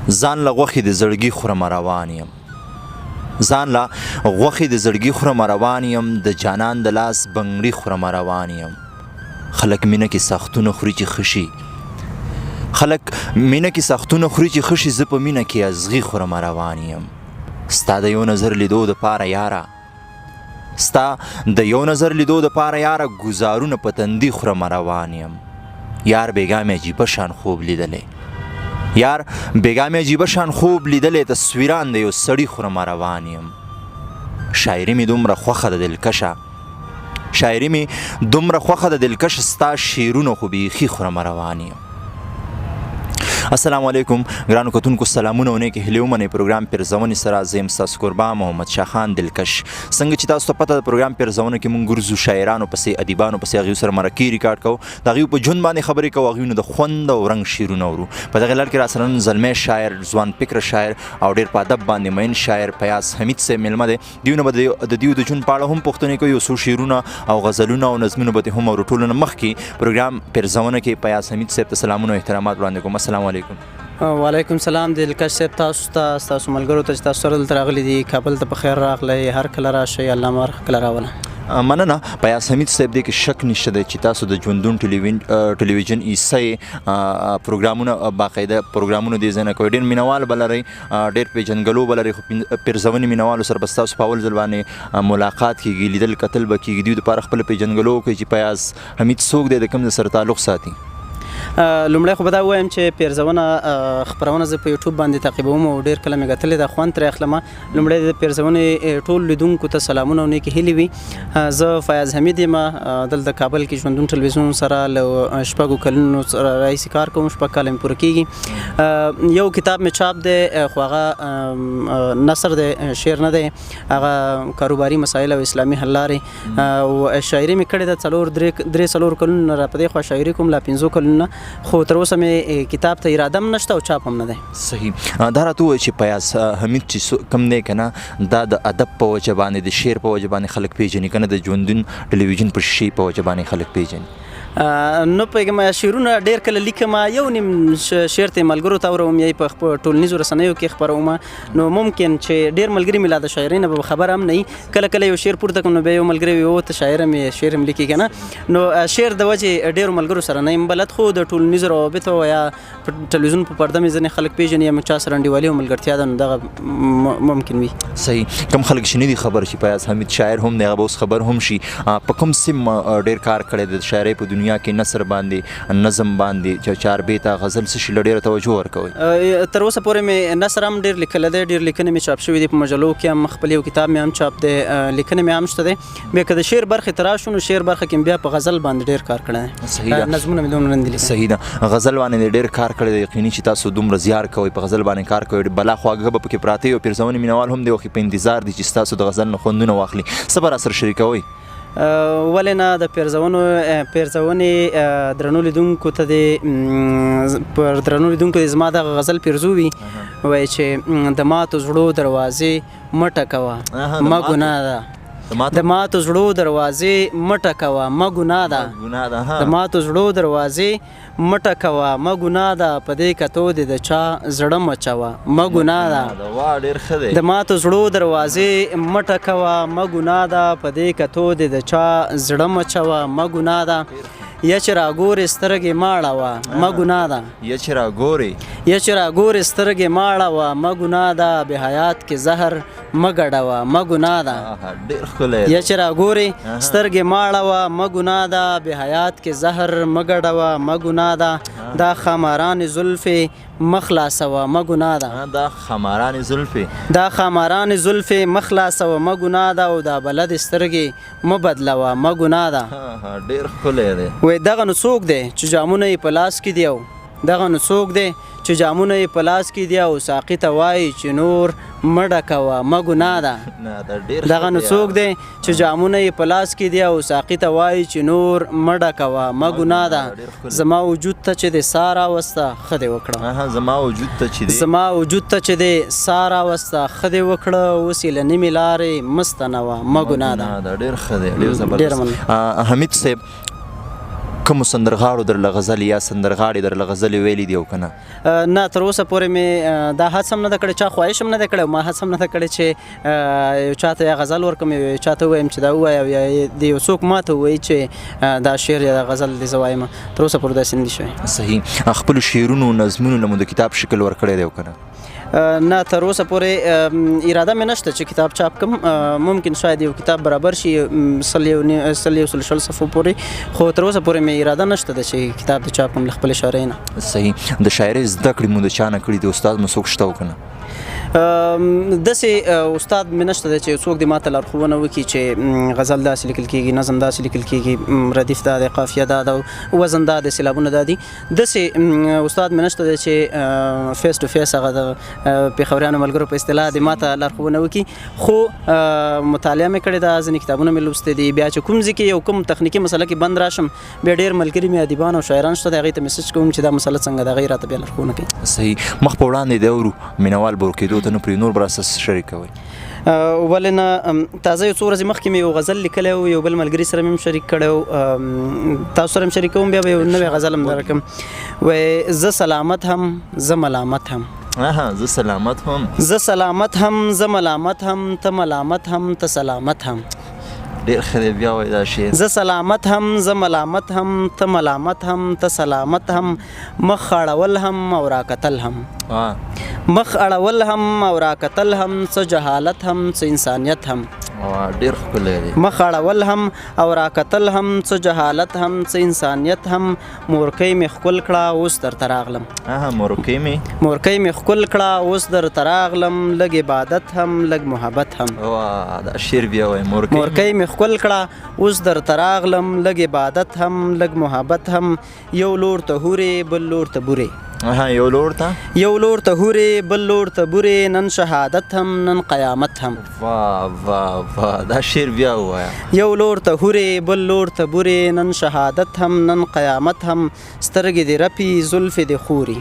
ځان له غوښې د زړګي خورم روان یم ځان له غوښې د زړګي خورم روان یم د جانان د لاس بنګړي خورم روان یم خلک مینه کې سختونه خوري چې خشي خلک مینه کې سختونه خوري چې خشي زه په مینه کې ازغي خورم روان یم ستا د یو نظر لیدو دپاره یاره ستا د یو نظر لیدو دپاره یاره ګزارونه په تندي خورم روان یم یار بیګا مې عجیبه شان خوب لیدلی یار بیګا مې عجیبه شان خوب لیدلی تصویران د یو سړي خورم روان یم شاعري مې دومره خوښه د دلکشه شاعري مې دومره خوښه د دلکشه ستا شعرونه خو بیخي خورم روان یم السلام علیکم ګرانو کتونکو سلامونه او نیکې هیلې ومنئ پروګرام پیرزونې سره زه یم ستاسو کوربا محمد شاه خان دلکش څنګه چې تاسو ته پته د پروګرام پیرزونه کې موږ ګرځو شاعرانو پسې ادیبانو پسې هغوی سره مرکې ریکارډ کوو د هغوی په ژوند باندې خبرې کوو هغوی نه د خوند او رنګ شعرونه اورو په دغه لړ کې راسره نن زلمی شاعر ځوان فکره شاعر او ډېر په ادب باندې مین شاعر پیاز حمید صاحب میلمه دی دوی نه به د دوی د ژوند په اړه هم پوښتنې کوي یو څو شعرونه او غزلونه او نظمونه به هم اورو ټولو نه مخکې پروګرام پیرزونه کې پیاز حمید صاحب ته سلامونه او احترامات وړاندې کوم السلام علیکم وعلیکم سلام دلکش صاحب تاسو ته ستاسو ملګرو ته چې تاسو سره دلته راغلي دي کابل ته په خیر راغلی هر کله راشئ الله مو هر کله راوله مننه پیاز حمید صاحب دی کې شک نشته دی چې تاسو د ژوندون ټلویزیون ایسای پروګرامونه باقاعده پروګرامونه دې ځای نه کوئ ډېر مینوال به لرئ ډېر پیژنګلو به لرئ خو پیرزونې مینوالو سره به ستاسو په اول ځل باندې ملاقات کېږي لیدل کتل به کېږي دوی دپاره خپله پیژنګلو کوي چې پیاز حمید څوک دی د کوم ځای سره تعلق ساتي لومړی خو به دا ووایم چې پیرزونه خپرونه زه په یوټیوب باندې تعقیبوم او ډېر کله مې کتلې ده خوند ترې اخلم لومړی د پیرزونې ټول لیدونکو ته سلامونه او نیکې هیلې وي زه فیاض حمید یم دلته کابل کې ژوندون ټلویزیون سره له شپږو کلونو راهیسې کار کوم شپږ کاله مې پوره کېږي یو کتاب مې چاپ دی خو هغه نثر دی شعر نه دی هغه کاروباري مسایل او اسلامي حل لارې او شاعري مې کړې ده درې څلور کلونه را په دې خوا شاعري کوم لا پنځو کلونه خو تر اوسه مې کتاب ته اراده هم نشته او چاپ هم نه دی صحیح دا راته ووایه چې پیاز حمید چې کوم دی که نه دا د ادب په وجه باندې د شعر په وجه باندې خلک پیژني که نه د ژوندون ټلویزیون په شیشې په وجه باندې خلک پیژني نه پوهېږم شعرونه ډېر کله لیکم یو نیم شعر ته ملګرو ته اورم یا په ټولنیزو رسنیو کې خپروم نو ممکن چې ډېر ملګري مې لا د شاعرۍ نه به خبر هم نه وي کله کله یو شعر پورته کوم نو بیا یو ملګری وي او ته شاعر مې شعر هم لیکي که نه نو شعر د وجې ډېرو ملګرو سره نه یم بلد خو د ټولنیزو روابطو یا ټلویزیون په پرده مې ځینې خلک پیژني یا چا سره انډیوالي او ملګرتیا ده نو دغه ممکن وي صحیح کم خلک چې نه دي خبر چې پیاز حمید شاعر هم دی هغه به اوس خبر هم شي په کوم سیم ډېر کار کړی د شاعرۍ په دنیا کې نثر باندې نظم باندې چار بیته غزل څه شي له ډېره توجه ورکوئ تر اوسه پورې مې نثر هم ډېر لیکلی دی ډېر لیکنې مې چاپ شوي دي په مجلو کې هم خپل یو کتاب مې هم چاپ دی لیکنې مې هم شته دی بیا که د شعر برخې ته راشو نو شعر برخه کې بیا په غزل باندې ډېر کار کړی صحیح نظمونه مې دومره نه دي لیکلي صحیح ده غزل باندې ډېر کار کړی دی یقیني چې تاسو دومره زیار کوئ په غزل باندې کار کوئ بلا خواږه به پکې پراته وي او پیرزونې مینوال هم دی وخت په انتظار دي چې ستاسو د غزل نه خوندونه واخلي څه به راسره شریکوئ ولې نه د پیرزونې درنو لیدونکو ته پر درنو لیدونکو د زما دغه غزل پیرزو وي وایي چې د ماتو زړو دروازې مه ټکوه مه ګناه ده د ماتو زړو دروازې مه ټکوه مه ګناه ده د ماتو زړو دروازې مه ټکوه مه ګناه ده په دې کتو دې د چا زړه مچوه مه ګناه ده د ماتو زړو دروازې مه ټکوه مه ګناه ده په دې کتو دې د چا زړه مچوه مه ګناه ده یا چې راګورې سترګې مه اړوه مه ګناه ده یا چې راګورې سترګې مه اړوه مه ګناه ده بې حیات کې زهر مه ګډوه مه ګناه ده یا چې راګورې سترګې مه اړوه مه گناه ده بې حیات کې زهر مه ګډوه مه ګناه ده دا خمارانې زلفې مه خلاصوه مه ګناه ده دا خمارانې زلفې مه خلاصوه مه ګناه ده او دا بلدې سترګې مه بدلوه مه ګناه ده ډېر ښکلی دی وایي دغه نو څوک دی چې جامونه یې په لاس کې دی او دغه نو څوک دی چې جامونه یې په لاس کې دي او ساقي ته وایي چې نور مه ډکوه مه ګناه ده دغه نو څوک دی چې جامونه یې په لاس کې دي او ساقي ته وایي چې نور مه ډکوه مه ګناه ده زما وجود ته چې دی سا راوسته ښه دې وکړه زما وجود ته چې دی سا راوسته ښه دې وکړه اوس یې له نیمې لارې مه ستنوه مه ګناه ده ډېر ښه دی ډېر زبردست حمید صاحب کومو سندرغاړو درله غزل یا سندرغاړې درله غزلې ویلي دي او که نه؟ نه تر اوسه پورې مې دا هڅه هم نه ده کړې، چا خواهش هم نه ده کړی، ما هڅه هم نه ده کړې چې یو چا ته یا غزل ورکړم یو چا ته ووایم چې دا ووایه او یا د یو څوک ما ته ووایي چې دا شعر یا دا غزل دې زه وایم. تر اوسه پورې داسې نه دي شوی. صحیح. خپلو شعرونو نظمونو له مو د کتاب شکل ورکړی دی او که نه؟ نه تر اوسه پورې اراده مې نشته چې کتاب چاپ کړم. ممکن شاید یو کتاب برابر شي سل یو سل شل صفحو پورې، خو تر اوسه پورې مې اراده نشته ده چې کتاب دې چاپ کړم له خپلې شاعرۍ نه. صحیح. د شاعرۍ زده کړې مو د چا نه کړي دي؟ استاد مو څوک شته او که نه؟ داسې استاد مې نشته دی چې څوک دې ما ته لارښوونه وکړي چې غزل داسې لیکل کېږي، نظم داسې لیکل کېږي، ردیف دا دی، قافیه دا ده، وزن دا دی، سیلابونه دا دي. داسې استاد مې نشته دی چې فیس ټو فیس هغه د پېښوریانو ملګرو په اصطلاح دې ما ته لارښوونه وکړي. خو مطالعه مې کړې ده، ځینې کتابونه مې لوستي دي. بیا چې کوم ځای کې یو کوم تخنیکي مسله کې بند راشم، بیا ډېر ملګري مې ادیبان او شاعران شته دي، هغوی ته میسج کوم چې دا مسله څنګه ده، هغوی راته بیا لارښوونه کوي. صحیح. مخ په وړاندې د اورو مینوال به ورکېدو ته نه پرې نور به راسره شریکوئ؟ ولې نه، تازه یو څو ورځې مخکې مې یو غزل لیکلی و، یو بل ملګري سره مې هم شریک کړی و، تاسو سره هم شریکوم، بیا به یو نوی غزل هم درکړم. وایي زه سلامت هم زه ملامت هم. زه سلامت هم زه سلامت هم زه ملامت هم، ته ملامت هم ته سلامت هم. ډېر ښه دی. بیا وایي دا شعر. زه سلامت هم زه ملامت هم، ته ملامت هم ته سلامت هم، مخ اړول هم او راکتل هم. مخ اړول هم او راکتل هم، څه جهالت هم څه انسانیت هم. ډېر ښکلی دی. مخ اړول هم او راکتل هم، څه جهالت هم څه انسانیت هم، مورکۍ مې ښکل کړه اوس درته راغلم. مورکۍ مې ښکل کړه اوس درته راغلم، لږ عبادت هم لږ محبت هم. دا شعر بیا وایي. مورکۍ مې ښکل کړه اوس درته راغلم، لږ عبادت هم لږ محبت هم، یو لور ته هورې بل لور ته بورې. یو لور ته هورې بل لور ته بورې، نن شهادت هم نن قیامت هم. دا شعر بیا ووایه. یو لور ته هورې بل لور ته بورې، نن شهادت هم نن قیامت هم، سترګې دې رپي زلفې دې خوري.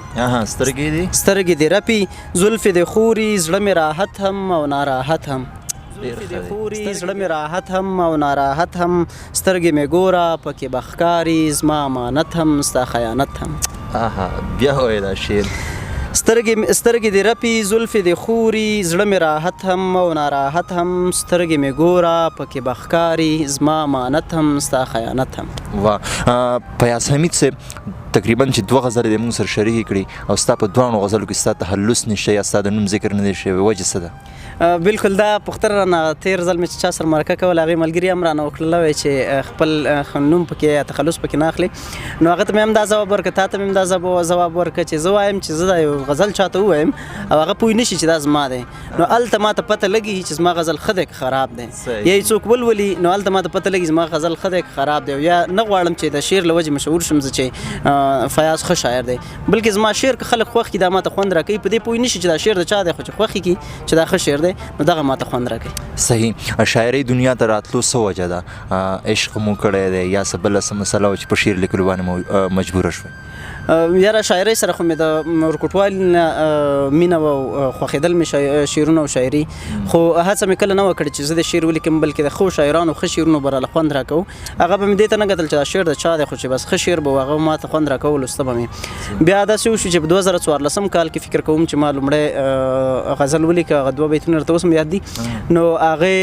سترګې دې رپي زلفې دې خوري، زړه مې راحت هم او ناراحت هم. زړه مې راحت هم او ناراحت هم، سترګې مې ګوره پکې به ښکاري، زما امانت هم ستا خیانت هم. بیا وایي دا شعر. سترګې دې رپي زلفې دې خوري، زړه مې راحت هم او ناراحت هم، سترګې مې ګوره پکې به ښکاري، زما امانت هم ستا خیانت هم. پیاز حمید صاحب تقریبا چې 2 غزلې دې موږ سره شریکې کړي او ستا په 2 غزلو کې ستا تخلص نشته یا ستا د نوم ذکر نه دی شوی، وجه څه ده؟ بالکل دا پوښتنه رانه تېر ځل مې چې چا سره مرکه کوله، هغې ملګري هم رانه وکړله وایي چې خپل نوم پکې یا تخلص پکې نه اخلي. نو هغه ته مې هم دا ځواب ورکړه، تا ته مې هم دا ځواب ورکړه چې زه وایم چې زه دا یو غزل چاته ووایم او هغه پوه نه شي چې دا زما دی، نو هلته ما ته پته لګي چې زما غزل ښه دی که خراب دی. یا یې څوک ولولي نو هلته ما ته پته لګي زما غزل ښه دی که خراب دی. یا نه غواړم چې د شعر له وجې مشهور شم زه چې فیاض ښه شاعر دی، بلکې زما شعر که خلک خوښ کړي دا ما ته خوند راکوي، په دې پوه نه شي چې دا شعر د چا دی، خو چې خوښ کړي چې دا ښه شعر دی نو دغه ما ته خوند راکوي. صحیح. شاعرۍ دنیا ته راتلو څه وجه ده؟ عشق مو کړی دی یا څه بله څه مسله وه چې په شعر لیکلو باندې مجبوره شوئ؟ یاره شاعرۍ سره خو مې د ورکوټوالي نه مینه وه او خوښېدل مې شعرونه او شاعري، خو هڅه مې کله نه وه کړې چې زه د شعر ولیکم، بلکې د ښو شاعرانو ښه شعرونو به راله خوند راکوو. هغه به مې دې ته نه کتل چې دا شعر د چا دی، خو چې بس ښه شعر به و هغه ما ته خوند راکوه، لوسته به مې. بیا داسې وشو چې په 2014 کال کې فکر کوم چې ما لومړی غزل ولیکه، هغه 2 بیتونه درته اوس هم یاد دي. نو هغه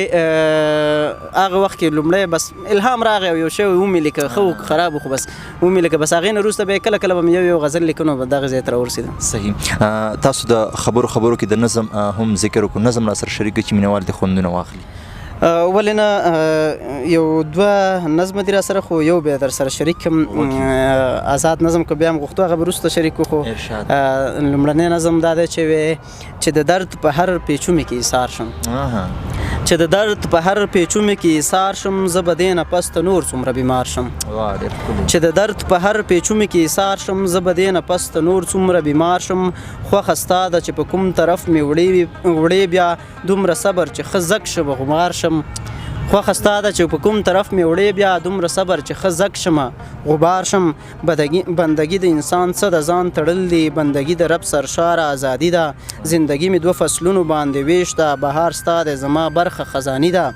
وخت کې لومړی بس الهام راغی او یو شی ومې لیکه، ښه خراب خو بس ومې لیکه، بس هغې نه وروسته به کله کله به یو غزل لیکنو به دغه ځای ته راورسېدم. صحیح. تاسو د خبرو کې د نظم هم ذکر وکړو، نظم را سره شریک چې مینوال دې خوندونه واخلي. ولې نه، یو 2 نظم دي را سره، خو یو بیا در سره شریک کړم. آزاد نظم که بیا هم غوښتو هغه به وروسته شریک کړو. لومړنی نظم دا دی چې د درد په هر پیچومې کې ایثار شم، چې د درد په هر پیچومې کې ایثار شم، زه به دې نه پس ته نور څومره بیمار شم. چې د درد په هر پیچومې کې ایثار شم، زه به دې نه پس ته نور څومره بیمار شم، خوښه ستا ده چې په کوم طرف مې وړې بیا دومره صبر چې ښه زک شه به غمار شم. خوښه ستا ده چې په کوم طرف مې وړې بیا دومره صبر چې ښه زک شمه غبار شم بندګي د انسان څه د ځان تړل دي بندګي د رب سرشاره ازادي ده زندګي مې 2 فصلونو باندې ویش ده بهار ستا د زما برخه خزاني ده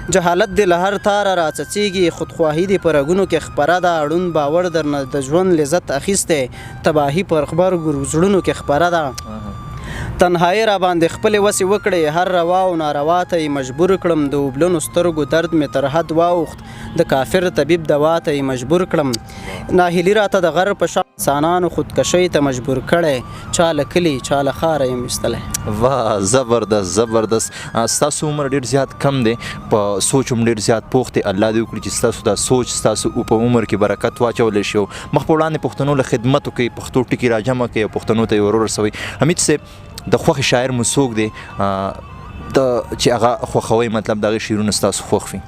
جهالت دې له هر تاره راڅڅېږي خودخواهي دې په رګونو کې خپره ده اړون باور درنه د ژوند لذت اخیستی تباهي پر غبرګو زړونو کې خپره ده تنهایی را باندې خپل وسې وکړې هر روا او ناروا ته یې مجبور کړم د اوبلنو سترګو درد مې تر حد واوښت د کافر طبیب دوا ته یې مجبور کړم ناهیلي راته د غر په شان انسانانو خودکشۍ ته مجبور کړی چا له کلي چا له ښاره یم ایستلی واه زبردست ستاسو عمر ډیر زیات کم دی په سوچ هم ډیر زیات پوخ دی الله دې وکړي چې ستاسو دا سوچ ستاسو په عمر کې برکت واچولی شي مخ په وړاندې پښتنو له خدمت وکړي پښتو ټکي راجمع کړي او پښتنو ته یې ور ورسوي حمید صاحب د خوښې شاعر مو څوک دی چې هغه خوښوئ مطلب د هغې شعرونه ستاسو خوښ وي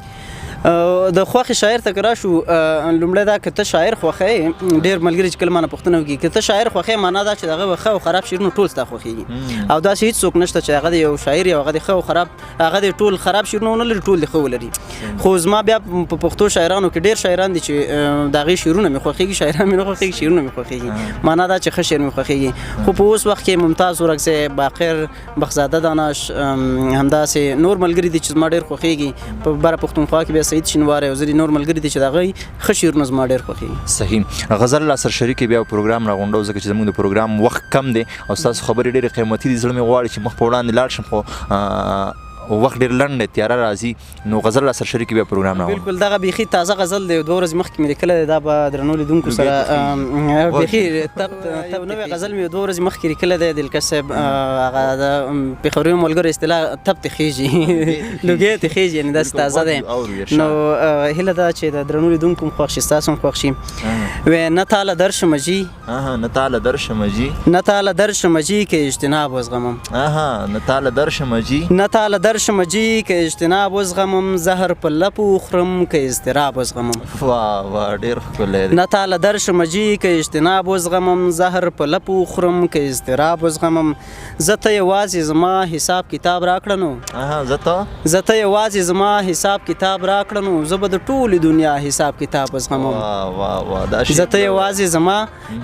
د خوښې شاعر ته که راشو لومړی دا که ته شاعر خوښوې ډېر ملګري چې کله مانه پوښتنه وکړي که ته شاعر خوښوې معنا دا چې د هغه ښه او خراب شعرونه ټول ستا خوښېږي او داسې هېڅوک نشته چې هغه د یو شاعر یو هغه د ښه او خراب هغه د ټول خراب شعرونه ونه لري ټول د ښه ولري خو زما بیا په پښتو شاعرانو کې ډېر شاعران دي چې د هغې شعرونه مې خوښېږي شاعران مې نه خوښېږي شعرونه مې خوښېږي معنا دا چې ښه شعر مې خوښېږي خو په اوس وخت کې ممتاز ورکزی باقر بخزاده دانش همداسې نور ملګري دي چې زما ډېر خوښېږي په بره پښتونخوا کې بیا سعید شینواری او نور ملګري دي چې د هغوی ښه شعرونه زما ډېر خوښېږي صحیح غزل الله سر شریکې بیا پروګرام راغونډو ځکه چې زموږ د پروګرام وخت کم دی او ستاسو خبرې ډېرې قیمتي دي زړه مې غواړي چې مخ په وړاندې لاړ شم خو وخت ډېر لنډ دی تیاره راځي نو غزل الله سر شریکې بیا پروګرام راغونډو بالکل دغه بیخي تازه غزل دی 2 ورځې مخکې مې لیکلی دی دا به درنو لیدونکو سره بیخي نوی غزل مې 2 ورځې مخکې لیکلی دی دلکش صاحب هغه د پېښوري ملګرو اصطلاح تب ته خیږي لوګی ته خیږي یعنې داسې تازه دی نو هیله ده چې د درنو لیدونکو هم خوښ شي ستاسو هم خوښ شي وی نه تاله درشمه جي نه تاله درشمه جي نه تاله درشمه جي که اجتناب وزغمم نه تاله درشمه جي نه تاله درشمه جي که اجتناب وزغمم زهر په لپو خورم که اضطراب وزغمم واه ډېر ښکلی دی نه تاله درشمه جي که اجتناب وزغمم زهر په لپو خورم که اضطراب وزغمم زه ته یوازې زما حساب کتاب راکړه نو زه ته یوازې زما حساب کتاب راکړه نو زه به د ټولې دنیا حساب کتاب وزغمم زه ته یوازې زما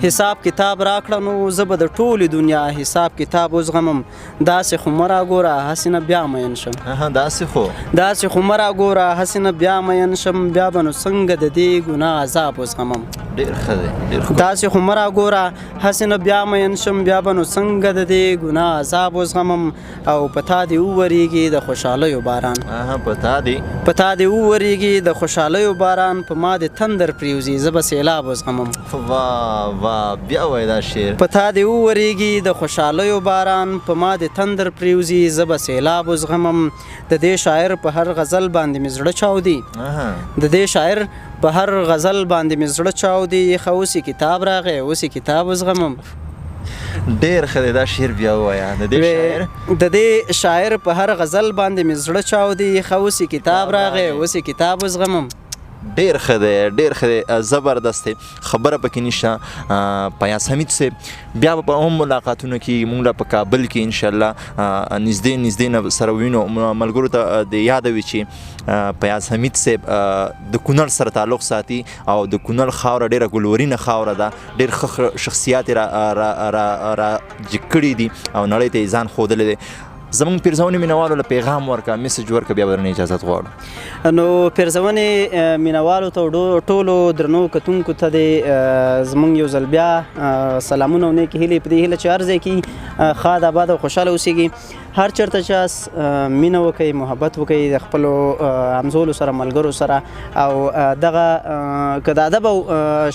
حساب کتاب راکړه نو زه به د ټولې دنیا حساب کتاب وزغمم داسې خو مه راګوره هسې نه بیا مین شم داسې خو مه راګوره هسې نه بیا مین شم بیا به نو څنګه د دې ګناه عذاب وزغمم داسې خو مه راګوره هسې نه بیا مین شم بیا به نو څنګه د دې ګناه عذاب وزغمم او په تا دې وورېږي د خوشحالیو باران په تا دې وورېږي د خوشحالیو باران په ما دې تندر پرېوځي زه به سیلاب وزغمم بیا وایه دا شعر په تا دې وورېږي د خوشحالیو باران په ما دې تندر پرېوځي زه به سیلاب وزغمم د دې شاعر په هر غزل باندې مې زړه چاودي د دې شاعر په هر غزل باندې مې زړه چاودي ښه اوس یې کتاب راغی اوس یې کتاب وزغمم ډېر ښه دی دا شعر بیا ووایه د دې شاعر په هر غزل باندې مې زړه چاودي ښه اوس یې کتاب راغی اوس یې کتاب وزغمم ډېر ښه دی زبردست دی خبره پکې نشته پیاز حمید صاحب بیا به هم ملاقاتونه کېږي موږ لا په کابل کې انشاءالله نږدې نه سره وینو ملګرو ته د یاده وي چې پیاز حمید صاحب د کونړ سره تعلق ساتي او د کونړ خاوره ډېره ګلورینه خاوره ده ډېر ښه شخصیات یې را جګ کړي دي او نړۍ ته یې ځان ښودلی دی زمونږ پیرزونې مینوالو له پیغام ورکړه میسج ورکړه بیا به درنه اجازت غواړو نو پیرزونې مینوالو ته ټولو درنو کتونکو ته د زمونږ یو ځل بیا سلامونه او نیکې هیلې په دې هیله چې هر ځای کې ښاد آباد او خوشحاله اوسیږي هر چېرته چې مینه وکئ محبت وکئ د خپلو همزولو سره ملګرو سره او دغه که د ادب او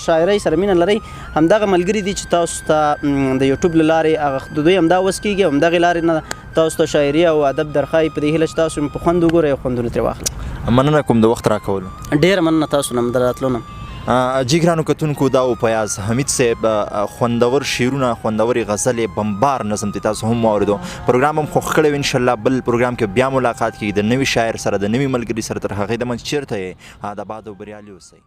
شاعرۍ سره مینه لرئ همدغه ملګري دي چې تاسو ته د یوټیوب له لارې د دوی همدا وس کېږي همدغې لارې نه تاسو ته شاعري او ادب درښایي په دې هیله چې تاسو په خوند وګورئ او خوندونه ترې واخلئ مننه کوم د وخت راکولو ډېره مننه تاسو نه د راتلو نه جګرانو کتونکو دا و پیاز حمید صاحب خوندور شعرونه خوندورې غزلې بمبار نظم ته تاسو هم واورېدو پروګرام هم خوښ کړی و انشاءالله بل پروګرام کې بیا ملاقات کېږي د نوي شاعر سره د نوي ملګري سره تر هغې دمه چېرته یې آباد او بریالي اوسئ